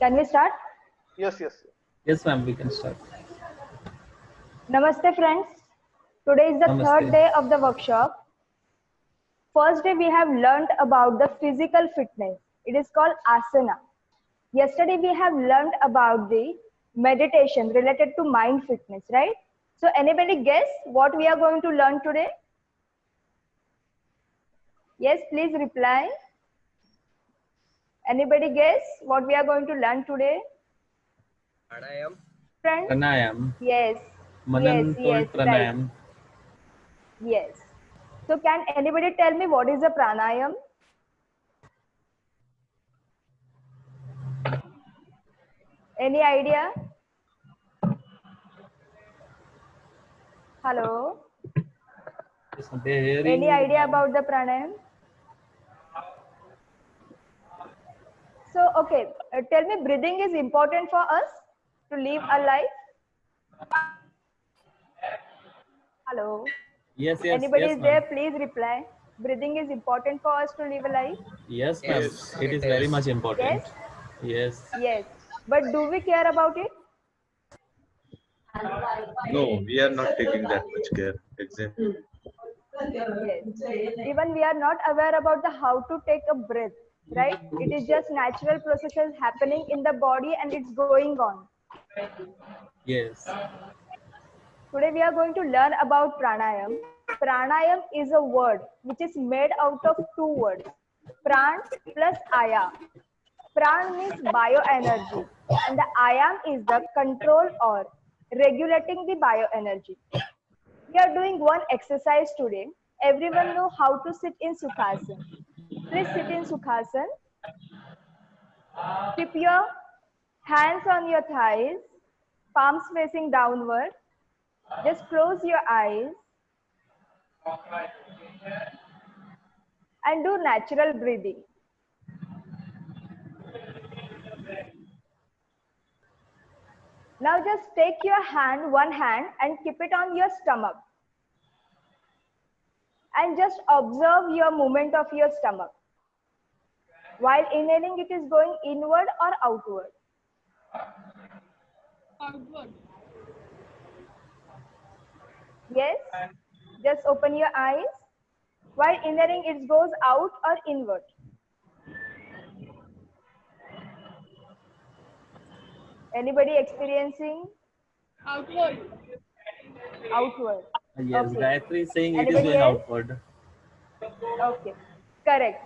Can we start? Yes, yes. Yes, ma'am, we can start. Namaste friends. Today is the Namaste. third day of the workshop. First day we have learned about the physical fitness. It is called asana. Yesterday we have learned about the meditation related to mind fitness, right? So anybody guess what we are going to learn today? Yes, please reply. Anybody guess what we are going to learn today? Pranayam. Friends? Pranayam. Yes. Manan Yes, told right. pranayam. Yes. So can anybody tell me what is a pranayam? Any idea? Hello? Yes, they're hearing. Any idea about the pranayam? So, okay, tell me, breathing is important for us to live a life? Hello? Yes, Anybody yes, is there? ma'am. Please reply. Breathing is important for us to live a life? Yes, ma'am. Yes, It it is very is. much important. Yes? Yes. Yes. But do we care about it? No, we are not taking that much care. Exactly. Yes. Even we are not aware about the how to take a breath, right? It is just natural processes happening in the body and it's going on. Yes. Today we are going to learn about pranayam. Pranayam is a word which is made out of two words, pran plus ayam. Pran means bioenergy and the ayam is the control or regulating the bioenergy. We are doing one exercise today. Everyone know how to sit in Sukhasana. Please sit in Sukhasana. Keep your hands on your thighs, palms facing downward. Just close your eyes and do natural breathing. Now just take your hand, one hand, and keep it on your stomach. And just observe your movement of your stomach. While inhaling, it is going inward or outward? Outward. Yes? Just open your eyes. While inhaling, it goes out or inward? Anybody experiencing? Outward. Outward. Yes, Okay. Gayatri is saying it is Anybody going else? outward. Okay. Correct.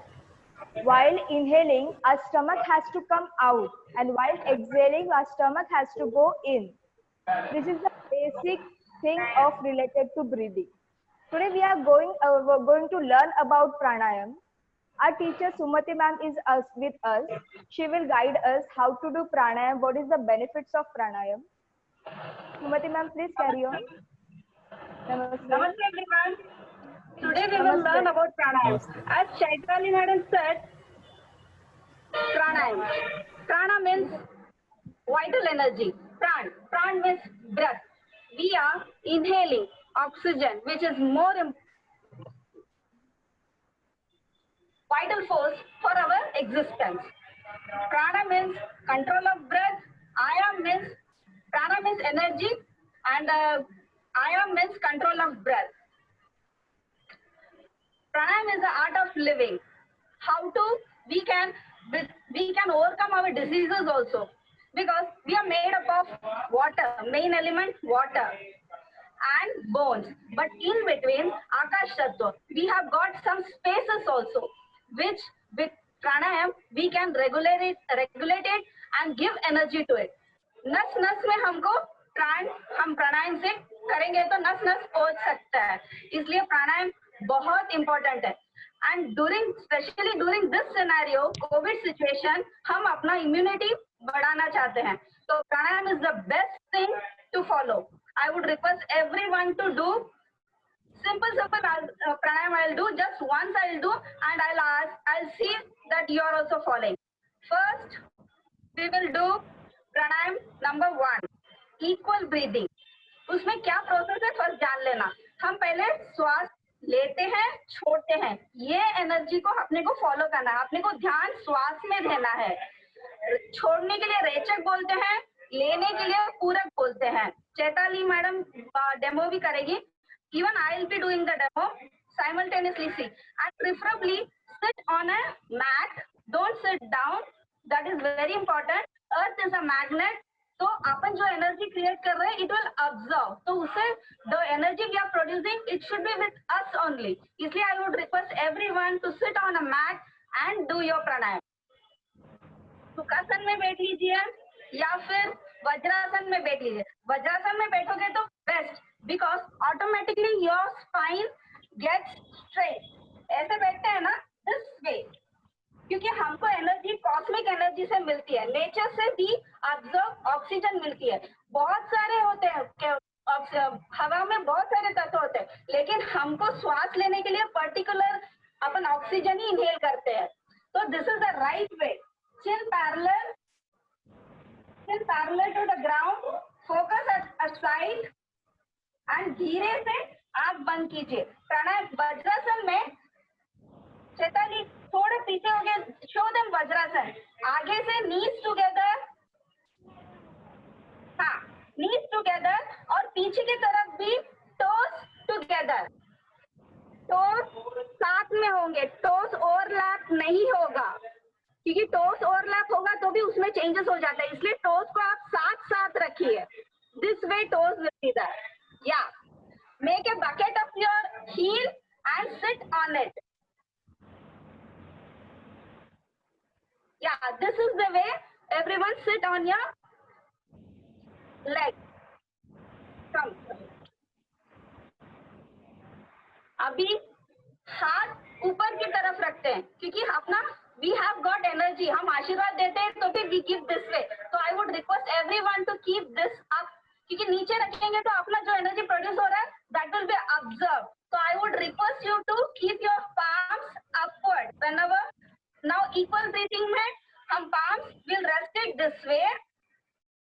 While inhaling, our stomach has to come out, and while exhaling, our stomach has to go in. This is the basic thing of related to breathing. Today we are we're going to learn about pranayam. Our teacher Sumati ma'am is with us. She will guide us how to do pranayam. What is the benefits of pranayam? Sumati ma'am, please carry on. Namaste. Namaste everyone. Today we will Namaste. learn about pranayam. Namaste. As Chaitali madam said, pranayam. Prana means vital energy. Pran means breath. We are inhaling oxygen, which is more vital force for our existence. Prana means control of breath. Prana means energy, and ayam means control of breath. Pranayam is the art of living. How to we can overcome our diseases also, because we are made up of water, main element water, and bones. But in between Akash Tattva, we have got some spaces also, which with pranayam we can regulate it and give energy to it. नस नस में हमको हम प्राणायाम से करेंगे तो नस नस पहुंच सकता है, इसलिए प्राणायाम बहुत इंपॉर्टेंट है. And specially during this scenario covid situation हम अपना इम्यूनिटी बढ़ाना चाहते हैं, तो pranayama is the best thing to follow. I would request everyone to do simple pranayam. I'll do just once. I'll do and I'll see that you are also following. First, we will do pranayam number 1, equal breathing. उसमें क्या process है first जान लेना. हम पहले श्वास लेते हैं, छोड़ते हैं. ये एनर्जी को अपने को फॉलो करना है, अपने को ध्यान श्वास में देना है. छोड़ने के लिए रेचक बोलते हैं, लेने के लिए पूरक बोलते हैं। चैताली मैडम डेमो भी करेगी। Even I will be doing the demo simultaneously. See, and preferably sit on a mat. Don't sit down. That is very important. Earth is a magnet. तो अपन जो एनर्जी क्रिएट कर रहे हैं, it will absorb. तो उसे the energy we are producing, it should be with us only. इसलिए I would request everyone to sit on a mat and do your pranayam. सुखासन में बैठ लीजिए या फिर वज्रासन में बैठ लीजिए। वज्रासन में बैठोगे तो best, because automatically your spine gets straight. ऐसे बैठते हैं ना, दिस वे, क्योंकि हमको एनर्जी कॉस्मिक एनर्जी से मिलती है, नेचर से भी ऑब्जर्व ऑक्सीजन मिलती है। बहुत सारे होते हैं, हवा में बहुत सारे तत्व होते हैं, लेकिन हमको श्वास लेने के लिए पर्टिकुलर अपन ऑक्सीजन ही इनहेल करते हैं। तो this is the right way. Chin parallel to the ground, focus aside and धीरे से आंख बंद कीजिए। प्राणायाम वज्रासन में चेताली थोड़ा पीछे हो गया, शो देम वज्रासन। आगे से नीज टुगेदर, हाँ नीज टुगेदर, और पीछे की तरफ भी टोस टुगेदर। टोस साथ में होंगे, टोस ओवरलैप नहीं होगा, क्योंकि टोस ओवरलैप होगा तो भी उसमें चेंजेस हो जाता है। इसलिए टोस को आप साथ साथ रखिए। This way toes will be there. या make a bucket of your heel and sit on it. या this is the way, everyone sit on your leg. Come. अभी हाथ ऊपर की तरफ रखते हैं, क्योंकि अपना we have got energy, हम आशीर्वाद देते हैं तो भी we give this way. तो I would request everyone to keep this up, क्योंकि नीचे रखेंगे तो अपना जो एनर्जी प्रोड्यूस हो रहा है that will be observed. So I would request you to keep your palms upward whenever. Now equal breathing में हम palms will rest it this way,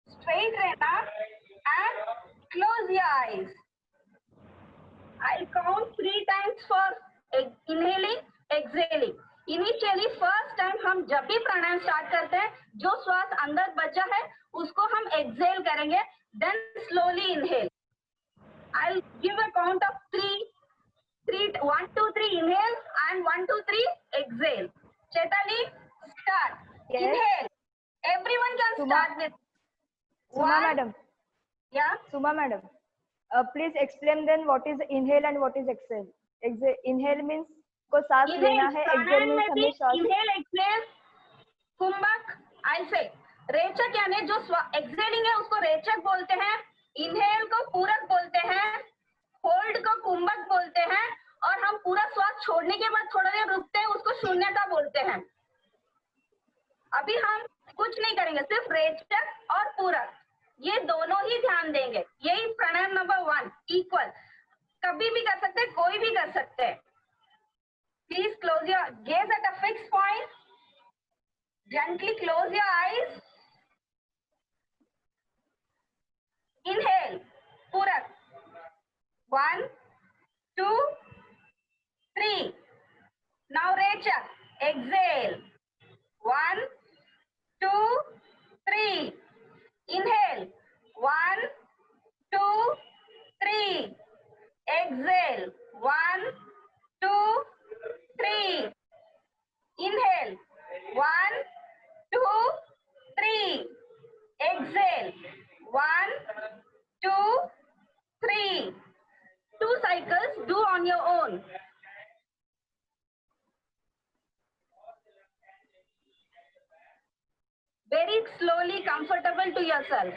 straight रहना, and close your eyes. I'll count 3 times for inhaling, exhaling. Initially first time हम जब भी प्राणायाम start करते हैं, जो श्वास अंदर बचा है उसको हम एक्सेल करेंगे, then slowly inhale. I will give a count of 3 1 2 3 inhale and 1 2 3 exhale. Chaitali start. Inhale, everyone can start with Suma madam. या Suma madam, please explain then what is inhale and what is exhale. Inhale means को सांस लेना है, Excel means हमें श्वास। Inhale exhale कुंभक, आई से रेचक, यानी जो एक्सेलिंग है उसको रेचक बोलते हैं, इनहेल को पूरक बोलते हैं, होल्ड को कुंभक बोलते हैं, और हम पूरा श्वास छोड़ने के बाद थोड़ा देर रुकते हैं उसको शून्यता बोलते हैं। अभी हम कुछ नहीं करेंगे, सिर्फ रेचक और पूरक, ये दोनों ही ध्यान देंगे। यही प्राणायाम नंबर 1। इक्वल कभी भी कर सकते, कोई भी कर सकते हैं। Please close your gaze at a fixed point. Gently close your eyes. Inhale, Purak. 1, 2, 3. Now Rechak. Exhale. 1, 2, 3. Inhale. 1, 2, 3. Exhale. 1, 2, 3. Inhale. 1, 2, 3. Exhale. 1, 2, 3. 2 cycles, do on your own. Very slowly, comfortable to yourself,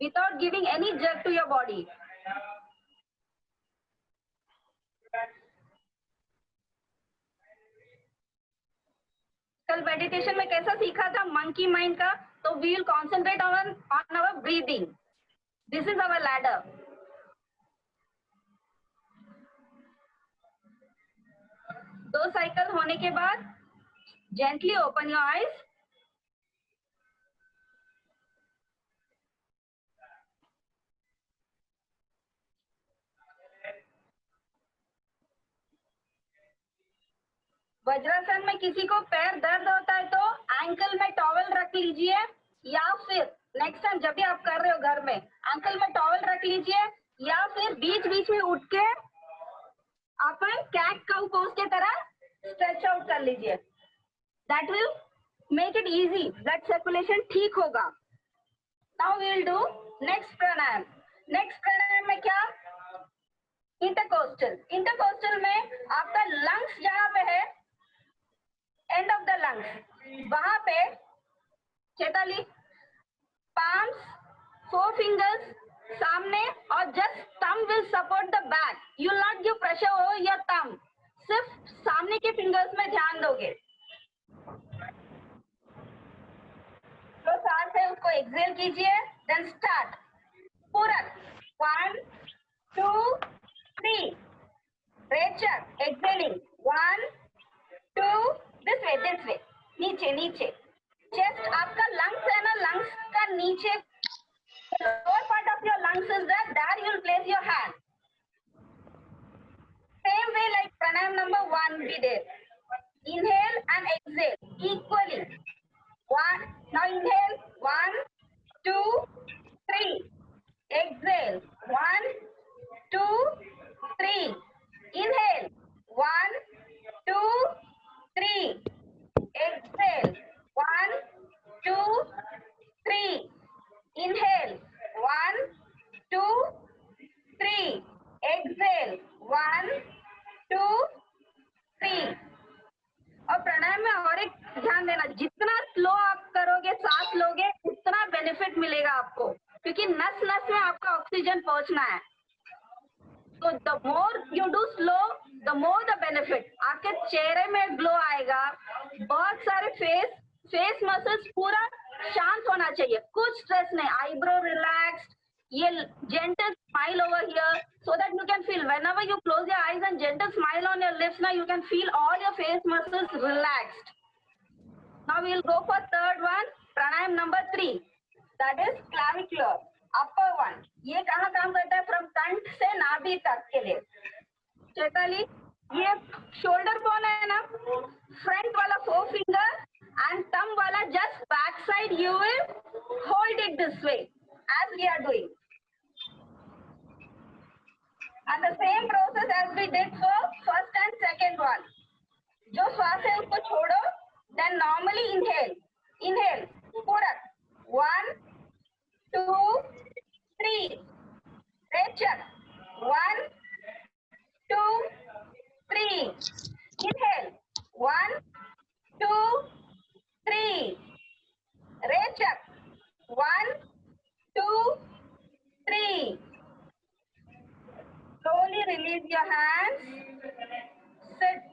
without giving any jerk to your body. कल meditation में कैसा सीखा था monkey mind का, तो we will concentrate on our breathing. This is our ladder. दो cycle होने के बाद gently open your eyes. Vajrasana में किसी को पैर दर्द होता है तो एंकल में टॉवल रख लीजिए, या फिर नेक्स्ट टाइम जब भी आप कर रहे हो घर में एंकल में टॉवल रख लीजिए, या फिर बीच बीच में उठ के अपन कैट काउ पोज के तरह स्ट्रेच आउट कर लीजिए. That will make it easy, blood circulation ठीक होगा. Now we will do next pranayama. Next pranayama में क्या, इंटरकोस्टल. इंटरकोस्टल में आपका लंग्स जहां पे है, एंड ऑफ द लंग्स, वहां पे चेताली palms, 4 fingers सामने, और just thumb will support the back. You will not give pressure over your thumb. सिर्फ सामने के फिंगर्स में ध्यान दोगे. जो सांस है उसको एक्सेल कीजिए, then start. पूरा 1, 2, 3. Rachel, exhaling 1, 2, this way. नीचे नीचे. चेस्ट आपका लंग्स है ना, लंग्स का नीचे lower part of your lungs is there you will place your hand. Same way like pranayam number 1 we did. Inhale and exhale equally. Now inhale 1, 2, 3. Exhale 1, 2, 3. Inhale 1, 2, 3. Exhale 1, 2, 3. Inhale 1, 2, 3. Exhale 1, 2, 3. और प्राणायाम में और एक ध्यान देना, जितना slow आप करोगे, सांस लोगे, उतना बेनिफिट मिलेगा आपको, क्योंकि नस नस में आपका ऑक्सीजन पहुंचना है. तो the more you do slow, the more the benefit. आपके चेहरे में ग्लो आएगा. बहुत सारे फेस मसल्स पूरा शांत होना चाहिए, कुछ स्ट्रेस नहीं. आईब्रो रिलैक्स्ड, ये gentle smile over here, so that you can feel whenever you close your eyes and gentle smile on your lips, now you can feel all your face muscles relaxed. Now we will go for third one, pranayam number 3, that is clavicular, upper one. ये कहाँ काम करता है, from कंठ से नाभि तक के लिए. चेताली, ये शोल्डर बोन है ना, फ्रंट वाला 4 finger and thumb wala just back side, you will hold it this way as we are doing, and the same process as we did for first and second one. जो श्वास है उसको छोड़ो, then normally inhale पूरा 1, 2, 3. Rachel 1, 2, 3. Inhale 1, 2, 3. Rachel 1, 2, 3. Slowly release your hands. Sit.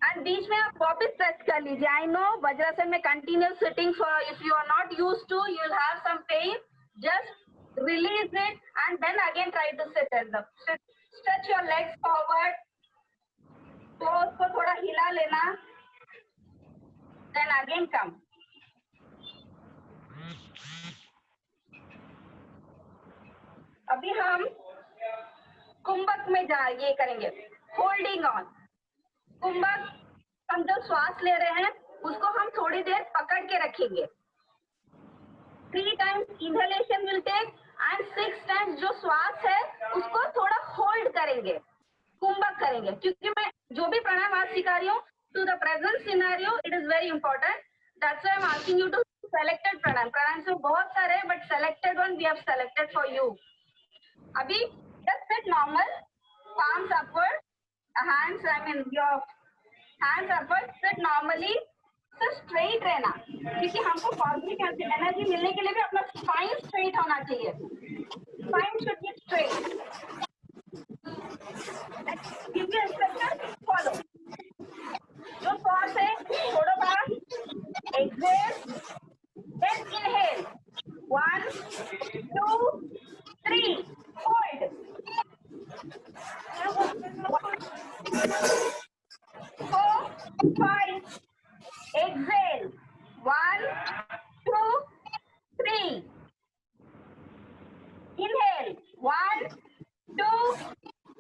And बीच में आप वापस stretch कर लीजिए. I know वज्रासन में continuous sitting, for if you are not used to, you will have some pain. Just release it and then again try to sit in the sit. Stretch your legs forward. तो उसको थोड़ा हिला लेना. Then again come. अभी हम कुंभक में ये करेंगे, होल्डिंग ऑन. कुंभक, हम जो श्वास ले रहे हैं उसको हम थोड़ी देर पकड़ के रखेंगे. 3 times inhalation will take and 6 times जो श्वास है उसको थोड़ा होल्ड करेंगे, कुंभक करेंगे. क्योंकि मैं जो भी प्राणायाम आज सिखा रही हूँ, to the present scenario it is very important. That's why I'm asking you to selected pranayam. Pranayam से बहुत सारे हैं, but selected one we have selected for you. अभी just sit normal, palms upward, hands, I mean your hands upward, sit normally. सिर्फ straight रहना, क्योंकि हमको positive energy मिलने के लिए भी अपना स्पाइन स्ट्रेट होना चाहिए. Spine should be straight. Give you instruction, follow. जो श्वास है छोड़ो बाहर, exhale, then inhale 1, 2, 3, hold 4, 5. Exhale 1, 2, 3. Inhale 1, 2,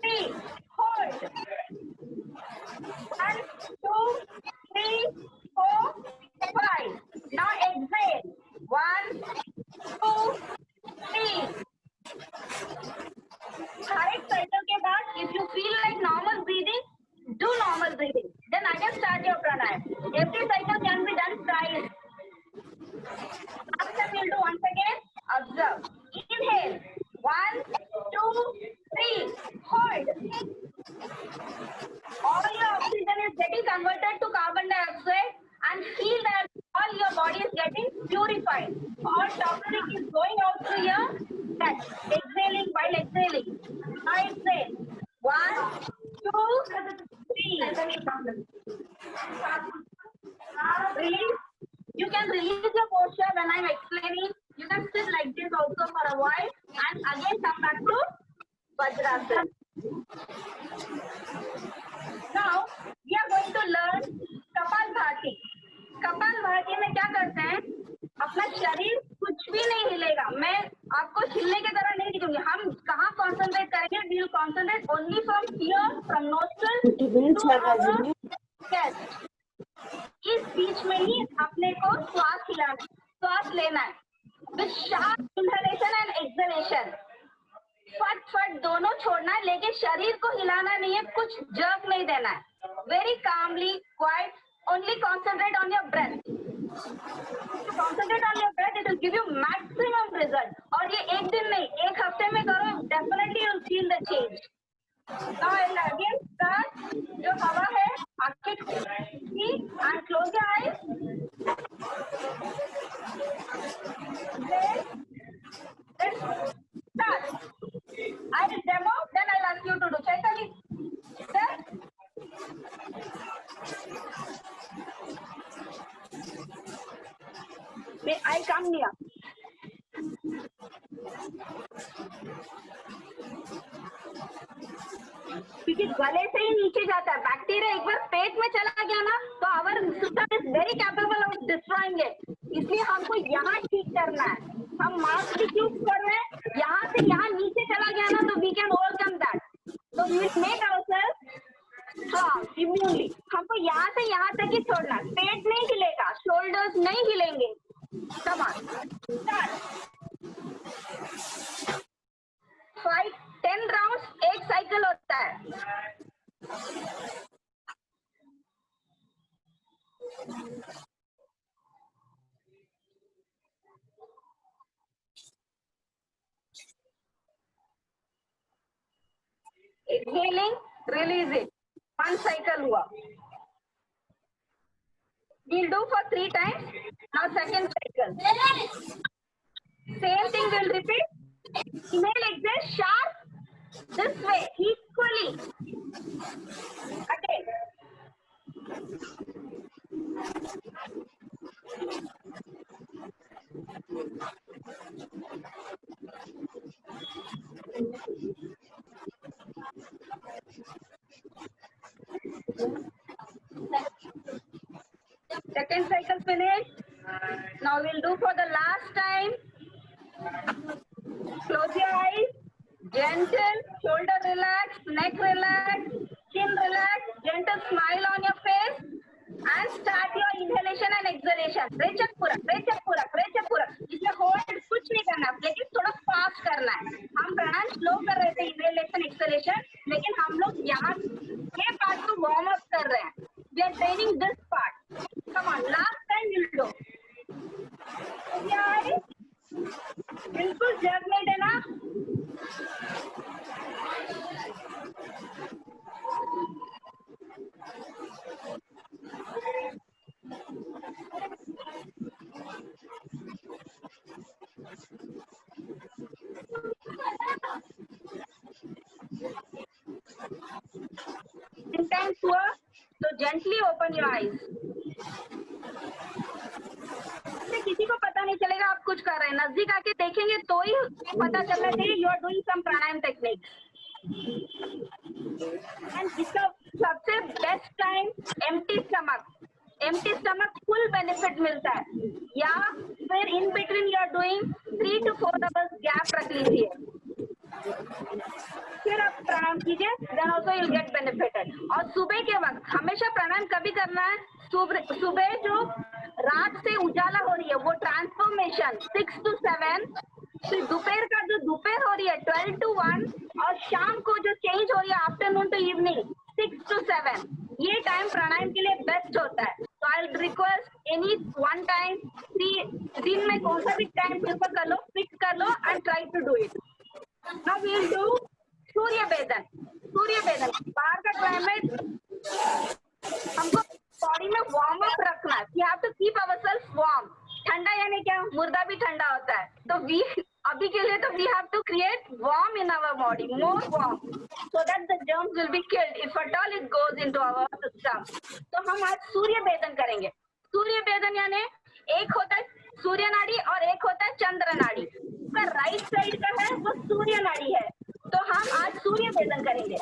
3. Hold 1, 2, 3, 4, 5. Now exhale. 1, 2, 3. हर एक cycle के बाद, if you feel like normal breathing, do normal breathing. Then again start your pranayam. Every cycle can be done twice. Last time we'll do once again. Observe. Inhale. 1, 2, 3. Hold. All your oxygen is getting converted to carbon dioxide, and feel that all your body is getting purified. All toxic is going out through your chest. Exhaling while exhaling. Now exhale. 1, 2, 3. Release. You can release your posture when I'm explaining. You can sit like this also for a while, and again come back to Vajrasana. Now we are going to learn Kapalbhati. Kapalbhati में क्या करते हैं, अपना शरीर कुछ भी नहीं हिलेगा. मैं आपको हिलने की तरह नहीं दिखूंगी. हम कहाँ कॉन्सेंट्रेट करेंगे? We will concentrate only from here, from nostril to our chest. इस बीच में ही अपने को श्वास हिलाना, श्वास लेना है. With sharp inhalation and exhalation. फट फट दोनों छोड़ना है, लेकिन शरीर को हिलाना नहीं है, कुछ जर्क नहीं देना है. Very calmly, quiet. Only concentrate on your breath. Concentrate on your breath. It will give you maximum result. और ये एक दिन नहीं, एक हफ्ते में करो. Definitely you'll feel the change. Now I'll again start. जो हवा है, आंखें खोलिए and close your eyes. Let's start. I will demo, then I'll ask you to do. Chaitali, sir. May I come near? क्योंकि गले से ही नीचे जाता है. बैक्टीरिया एक बार पेट में चला गया ना, तो our system is very capable of destroying it. इसलिए हमको यहाँ ठीक करना है. हम मास्क भी यूज कर रहे हैं. यहाँ से यहाँ नीचे चला गया ना, तो वी कैन ओवरकम दैट. तो वी विल मेक आवरसेल्फ हाँ इम्यूनली. हमको यहाँ से यहाँ तक ही छोड़ना. पेट नहीं हिलेगा, शोल्डर्स नहीं हिलेंगे. Come on. Start. 5-10 rounds एक साइकिल होता है. Exhaling, release it. 1 cycle हुआ. We'll do for 3 times. Now second cycle. Same thing we'll repeat. Inhale, exhale, sharp. This way, equally. Again. Second cycle finished. Now we'll do for the last time. Close your eyes. Gentle. Shoulder relax. Neck relax. Chin relax. Gentle smile on your face. And start your inhalation and exhalation. रेचक पूरा, रेचक पूरा, रेचक पूरा. इसमें hold कुछ नहीं करना, लेकिन थोड़ा fast करना है. हम प्राणायाम स्लो कर रहे थे, inhalation, exhalation, लेकिन हम लोग यहाँ ये पार्ट को वार्म अप कर रहे हैं. We are training this part. Come on, last time you'll do. Yeah, बिल्कुल जग नहीं देना. Intense हुआ, so gently open your eyes. किसी को पता नहीं चलेगा आप कुछ कर रहे हैं. नजदीक आके देखेंगे तो ही पता चलना चाहिए you are doing some pranayama technique. And इसका सबसे best time empty stomach. Empty stomach full benefit मिलता है. या फिर in between you are doing 3 to 4 hours gap रख लीजिए, फिर आप प्राणायाम कीजिए. Then also you will get benefited. और सुबह के वक्त हमेशा प्राणायाम कभी करना है, सुबह जो रात से उजाला हो रही है वो ट्रांसफॉर्मेशन 6 to 7, फिर दोपहर का जो दोपहर हो रही है 12 to 1, और शाम को जो चेंज हो रही है आफ्टरनून टू इवनिंग 6 to 7, ये टाइम प्राणायाम के लिए बेस्ट होता है. तो I request any one time, दिन में कौन सा भी टाइम प्रिफर कर लो, फिक्स कर लो and try to do it. Now we will do Surya Vedan. Surya वेदन बाहर का क्लाइमेट हमको बॉडी में वार्म अप रखना है. We have to keep ourself warm. ठंडा यानी क्या, मुर्दा भी ठंडा होता है. तो वी अभी के लिए तो we have to create warm in our body, more warm, so that the germs will be killed if at all it goes into our system. तो हम आज सूर्य वेदन करेंगे. सूर्य वेदन यानी एक होता है सूर्य नाड़ी और एक होता है चंद्र नाड़ी. उसका राइट साइड का है वो सूर्य नाड़ी है. तो हम आज सूर्य वेदन करेंगे.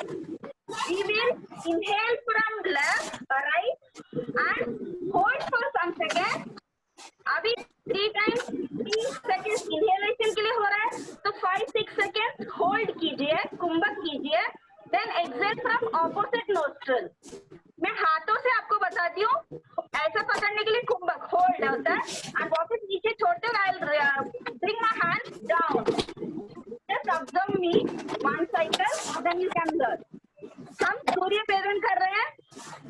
We will inhale from left or right and hold for some seconds. अभी 3 times 3 seconds inhalation के लिए हो रहा है, तो 5-6 seconds hold कीजिए, कुंभक कीजिए. Then exhale from opposite nostril. मैं हाथों से आपको बताती हूँ. ऐसा पकड़ने के लिए कुंभक होल्ड होता है और वापस नीचे छोड़ते हुए I'll bring my hands down. Just observe me one cycle, then you can learn. हम सूर्य वेदन कर रहे हैं.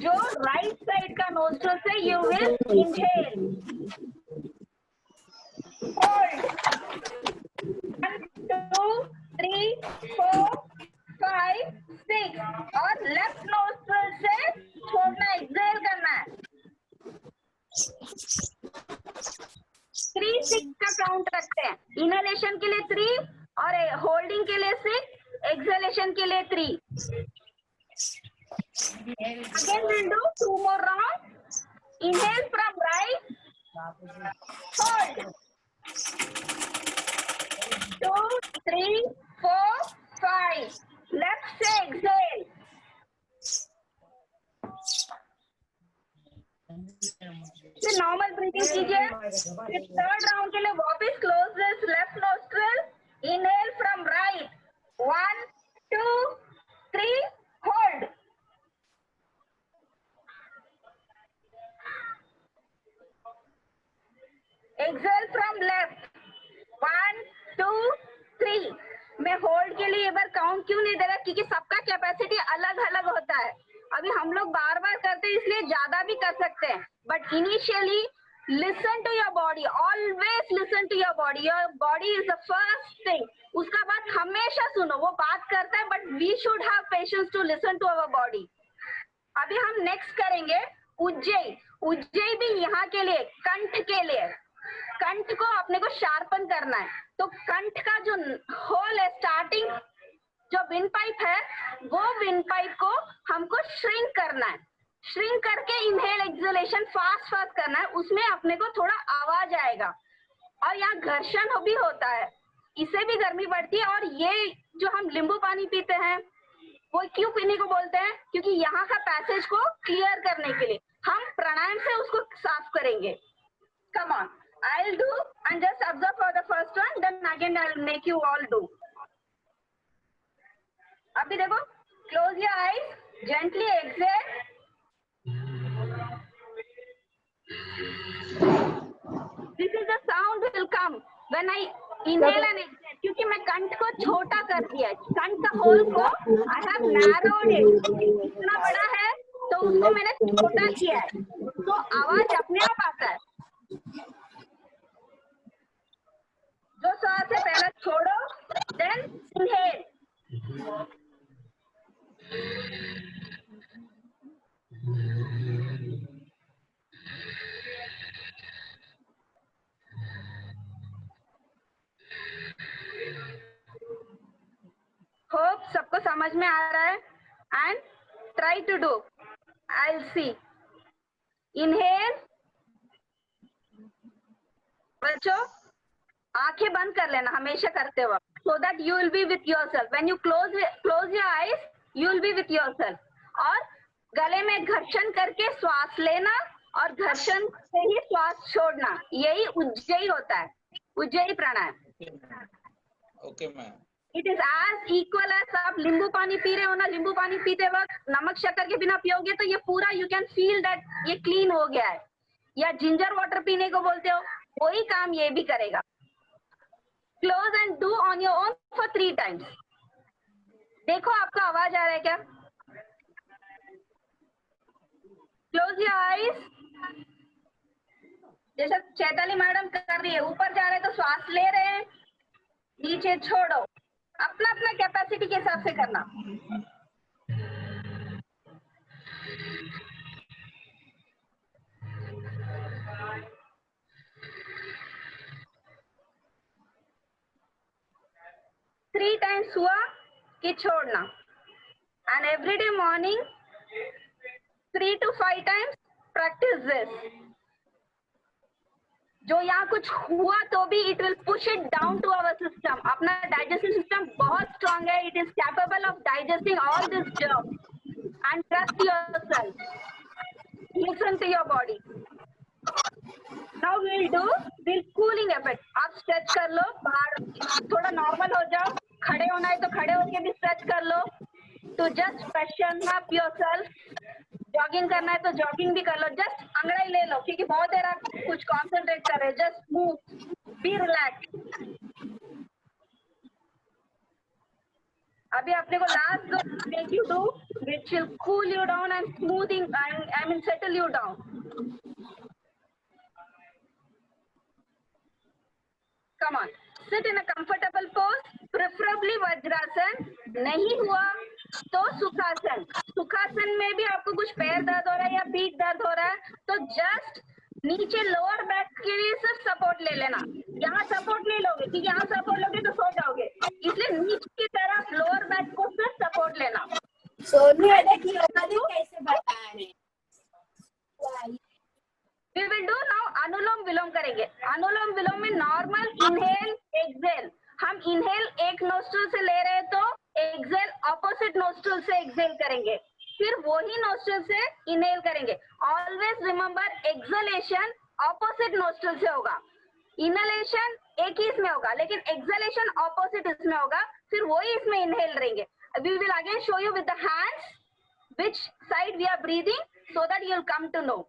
जो राइट साइड का नोस्ट्रल से यू विल इनहेल, होल्ड 1 2 3 4 5 6 और लेफ्ट नोस्ट्रल से छोड़ना, एक्सहेल करना है. 3-6 का काउंट रखते हैं. इनहेलेशन के लिए 3 और होल्डिंग के लिए 6, एक्सहेलेशन के लिए 3. Again we'll do 2 more rounds. Inhale from right, hold 2 3 4 5, left से exhale. फिर नॉर्मल ब्रीथिंग कीजिए. फिर थर्ड राउंड के लिए वापस close this left nostril. Inhale from right 1 2 3, hold. Exhale from left 1 2 3. मैं होल्ड के लिए एक बार काउंट क्यों नहीं दे रहा, क्योंकि सबका कैपेसिटी अलग अलग होता है. अभी हम लोग बार बार करते हैं इसलिए ज्यादा भी कर सकते हैं. But initially listen to your body, always listen to your body. Your body is the first thing. उसका बात हमेशा सुनो. वो बात करता है but we should have patience to listen to our body. अभी हम नेक्स्ट करेंगे उज्जयी. उज्जयी भी यहाँ के लिए, कंठ के लिए. कंठ को अपने को शार्पन करना है. तो कंठ का जो होल है, स्टार्टिंग जो विंड पाइप है, वो विंड पाइप को हमको श्रिंक करना है. श्रिंक करके इनहेल एक्सहेलेशन फास्ट फास्ट करना है. उसमें अपने को थोड़ा आवाज आएगा. और यहाँ घर्षण भी होता है, इससे भी गर्मी बढ़ती है. और ये जो हम नींबू पानी पीते हैं वो क्यों पीने को बोलते हैं, क्योंकि यहाँ का पैसेज को क्लियर करने के लिए. हम प्राणायाम से उसको साफ करेंगे. Come on, I'll do and just observe for the first one, then again I'll make you all do. अभी देखो, close your eyes, gently exhale. This is the sound will come when I inhale and exhale. क्योंकि मैं कंठ को छोटा कर दिया. कंठ का होल को I have narrowed it. इतना बड़ा है तो उसको मैंने छोटा किया है, तो आवाज अपने आप आता है. जो सांस है पहले छोड़ो, देन इनहेल. होप सबको समझ में आ रहा है. And try to do. I will see. Inhale. बच्चों आंखें बंद कर लेना हमेशा करते वक्त, so that you will be with yourself. When you close your eyes, you will be with yourself. और गले में घर्षण करके श्वास लेना और घर्षण से ही श्वास छोड़ना, यही उज्जयी होता है. Ujjayi pranayama. Okay ma'am. It is as equal as आप नींबू पानी पी रहे हो ना. नींबू पानी पीते वक्त नमक शक्कर के बिना पियोगे तो ये पूरा यू कैन फील दैट ये क्लीन हो गया है. या जिंजर वाटर पीने को बोलते हो, वही काम ये भी करेगा. Close and do on your own for 3 times. देखो आपका आवाज आ रहा है क्या? Close your eyes. जैसे चैताली मैडम कर रही है, ऊपर जा रहे हैं तो श्वास ले रहे हैं, नीचे छोड़ो. अपना अपना कैपेसिटी के हिसाब से करना. थ्री टाइम्स हुआ कि छोड़ना. And everyday morning 3 to 5 times practice this. जो यहाँ कुछ हुआ तो भी it will push it down to our system. अपना डाइजेस्टिव सिस्टम बहुत स्ट्रांग है. It is capable of digesting all this germ and trust yourself. Listen to your body. Now we will cooling effect. आप stretch कर लो, बाहर थोड़ा normal हो जाओ. खड़े होना है तो खड़े होके भी स्ट्रेच कर लो. To just freshen up yourself. Jogging करना है तो जॉगिंग भी कर लो. जस्ट अंगड़ाई ले लो, क्योंकि बहुत देर आप कुछ कंसंट्रेट कर रहे हैं. Just move, be relax. अभी अपने को लास्ट दो make you do which will cool you down and smoothing I mean settle you down. Come on, sit in a comfortable pose, preferably vajrasana. नहीं हुआ तो सुखासन. सुखासन में भी आपको कुछ पैर दर्द हो रहा है या पीठ दर्द हो रहा है तो जस्ट नीचे लोअर बैक के लिए सिर्फ सपोर्ट ले लेना. यहाँ सपोर्ट नहीं लोगे, क्योंकि यहाँ सपोर्ट लोगे तो सो जाओगे. इसलिए नीचे की तरफ लोअर बैक को सिर्फ सपोर्ट लेना. सोनू कैसे बता रहे. We will do now अनुलोम विलोम करेंगे. अनुलोम विलोम में नॉर्मल इनहेल एक्सेल. हम इनहेल एक नोस्ट्रल से ले रहे हैं तो एक्सेल ऑपोजिट नोस्ट्रल से एक्सेल करेंगे. फिर वही नोस्ट्रल से इनहेल करेंगे. Always remember acceleration opposite nostril से होगा. इनहेलेशन एक ही इसमें होगा, लेकिन एक्सलेशन ऑपोजिट इसमें होगा. फिर वही इसमें इनहेल रहेंगे. We will again show you with the hands which side we are breathing so that you will come to know.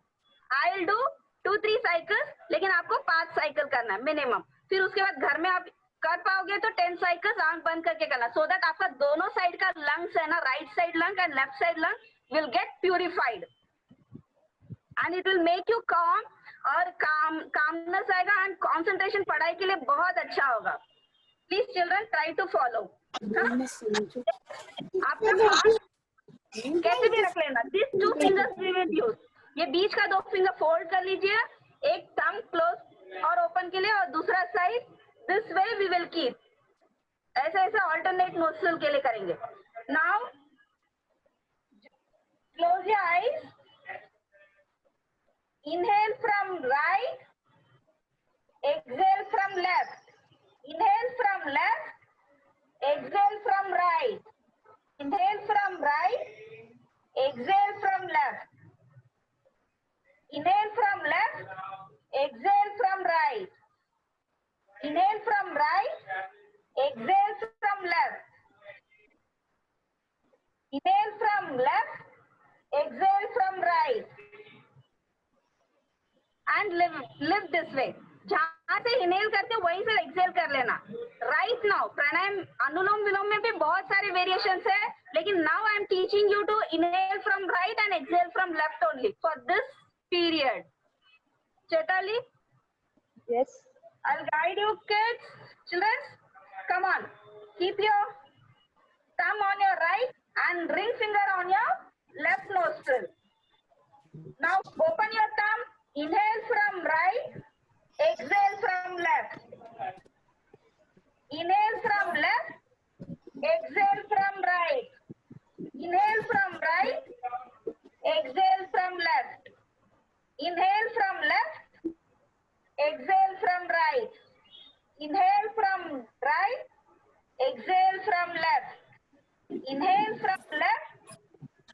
I will do 2-3 cycles, लेकिन आपको 5 साइकिल करना है मिनिमम. फिर उसके बाद घर में आप कर पाओगे तो 10 साइकिल्स आंख बंद करके करना. सो दैट आपका दोनों साइड का लंग्स है ना, right side lung and left side lung will get purified and it will make you काम. और कामनेस आएगा एंड कॉन्सेंट्रेशन पढ़ाई के लिए बहुत अच्छा होगा. Please children try to follow. आपका कैसे भी रख लेना. This 2 fingers we will use. ये बीच का 2 फिंगर फोल्ड कर लीजिए. एक थंब क्लोज और ओपन के लिए और दूसरा side this way we will keep. ऐसे ऐसे ऑल्टरनेट नोस्ट्रल के लिए करेंगे. Now close your eyes. Inhale from right, exhale from left. Inhale from left, exhale from right. Inhale from right, exhale from left. Inhale from left, exhale from right. Inhale from right, exhale from left. Inhale from left, exhale from right. And live this way. जहाँ से inhale करते हो वहीं से Excel कर लेना. Right now pranayama anulom विलोम में भी बहुत सारे वेरिएशंस है, लेकिन now I am teaching you to inhale from right and exhale from left only for this period. Chaitali, Yes. I'll guide you kids. Children, come on. Keep your thumb on your right and ring finger on your left nostril. Now open your thumb. Inhale from right. Exhale from left. Inhale from left. Exhale from right. Inhale from right. Exhale from left. Inhale from left. Exhale from right. Inhale from right. Exhale from left. Inhale from left.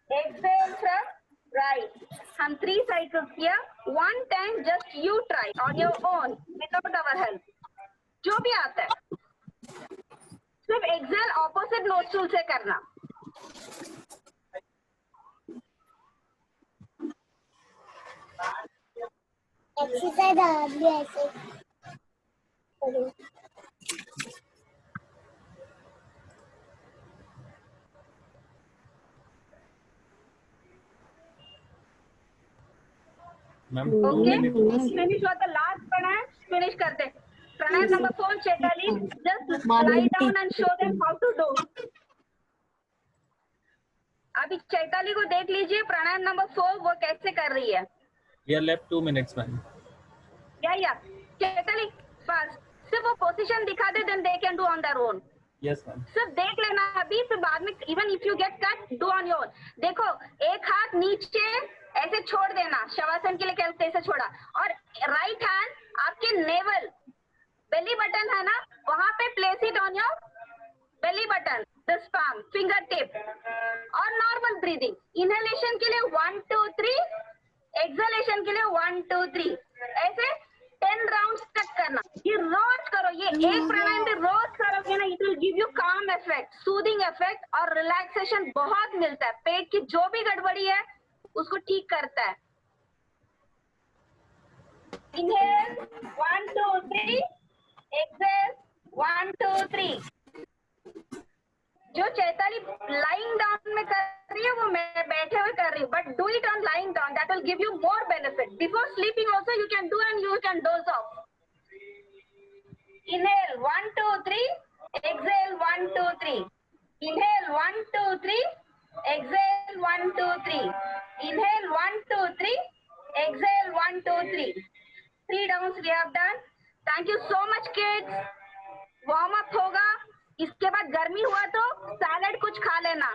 Exhale from right. हम 3 cycles किया. 1 time just you try on your own without our help. जो भी आता है सिर्फ Excel opposite nostril से करना. Exercise भी ऐसे करो। Ma'am, 2 Okay, minutes. finish with the last pranayam. Finish करते. Pranayam number 4, Chaitali. Just lie down and show them how to do. अभी चैताली को देख लीजिए प्राणायाम नंबर 4 वो कैसे कर रही है. We are left 2 minutes, ma'am. या चैताली बस सिर्फ वो पोजीशन दिखा दे, then they can do on their own. Yes, ma'am. सिर्फ देख लेना अभी, फिर बाद में even if you get cut do on your. देखो एक हाथ नीचे ऐसे छोड़ देना, शवासन के लिए कैसे छोड़ा, और राइट हैंड आपके नेवल बेली बटन है ना वहां पे place it on your belly button, this palm finger tip. और नॉर्मल ब्रीदिंग, इनहेलेशन के लिए 1 2 3, एक्सहेलेशन के लिए 1 2 3, ऐसे 10 राउंड्स तक करना. ये रोज करो, ये एक प्राणायाम भी रोज करोगे ना, इट विल गिव यू काम इफेक्ट, सूदिंग इफेक्ट और रिलैक्सेशन बहुत मिलता है. पेट की जो भी गड़बड़ी है उसको ठीक करता है. Inhale 1 2 3, exhale 1 2 3. जो चैताली लाइंग डाउन में कर रही है वो मैं बैठे हुए कर रही हूँ, but do it on lying down, that will give you more benefit. Before sleeping also you can do and you can dose of. Inhale 1 2 3, exhale 1 2 3. Inhale 1 2 3, exhale 1 2 3. Inhale 1 2 3, exhale 1 2 3. 3 rounds we have done. Thank you so much kids. Warm up होगा, इसके बाद गर्मी हुआ तो salad कुछ खा लेना,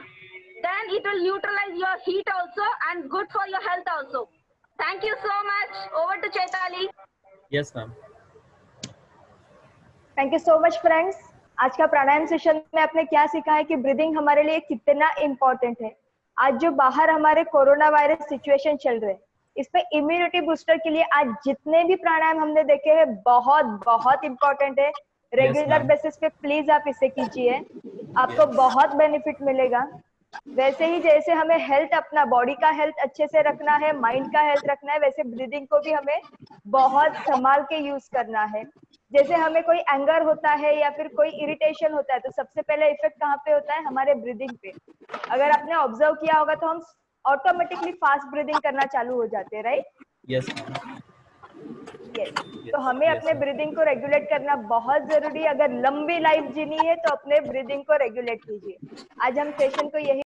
then it will neutralize your heat also and good for your health also. Thank you so much. Over to Chaitali. Yes, ma'am. Thank you so much friends. आज का प्राणायाम सेशन में आपने क्या सीखा है कि ब्रीदिंग हमारे लिए कितना इम्पोर्टेंट है. आज जो बाहर हमारे कोरोना वायरस सिचुएशन चल रहे हैं, इस पे इम्यूनिटी बूस्टर के लिए आज जितने भी प्राणायाम हमने देखे हैं बहुत बहुत इम्पोर्टेंट है. Regular ma'am. बेसिस पे प्लीज आप इसे कीजिए, आपको बहुत बेनिफिट मिलेगा. वैसे ही जैसे हमें हेल्थ, अपना बॉडी का हेल्थ अच्छे से रखना है, माइंड का हेल्थ रखना है, वैसे ब्रीदिंग को भी हमें बहुत संभाल के यूज करना है. जैसे हमें कोई एंगर होता है या फिर कोई इरिटेशन होता है तो सबसे पहले इफेक्ट कहाँ पे होता है, हमारे ब्रीदिंग पे. अगर आपने ऑब्जर्व किया होगा तो हम ऑटोमेटिकली फास्ट ब्रीदिंग करना चालू हो जाते हैं, राइट? Yes, ma'am. यस. तो हमें अपने ब्रीदिंग को रेगुलेट करना बहुत जरूरी है. अगर लंबी लाइफ जीनी है तो अपने ब्रीदिंग को रेगुलेट कीजिए. आज हम सेशन को यही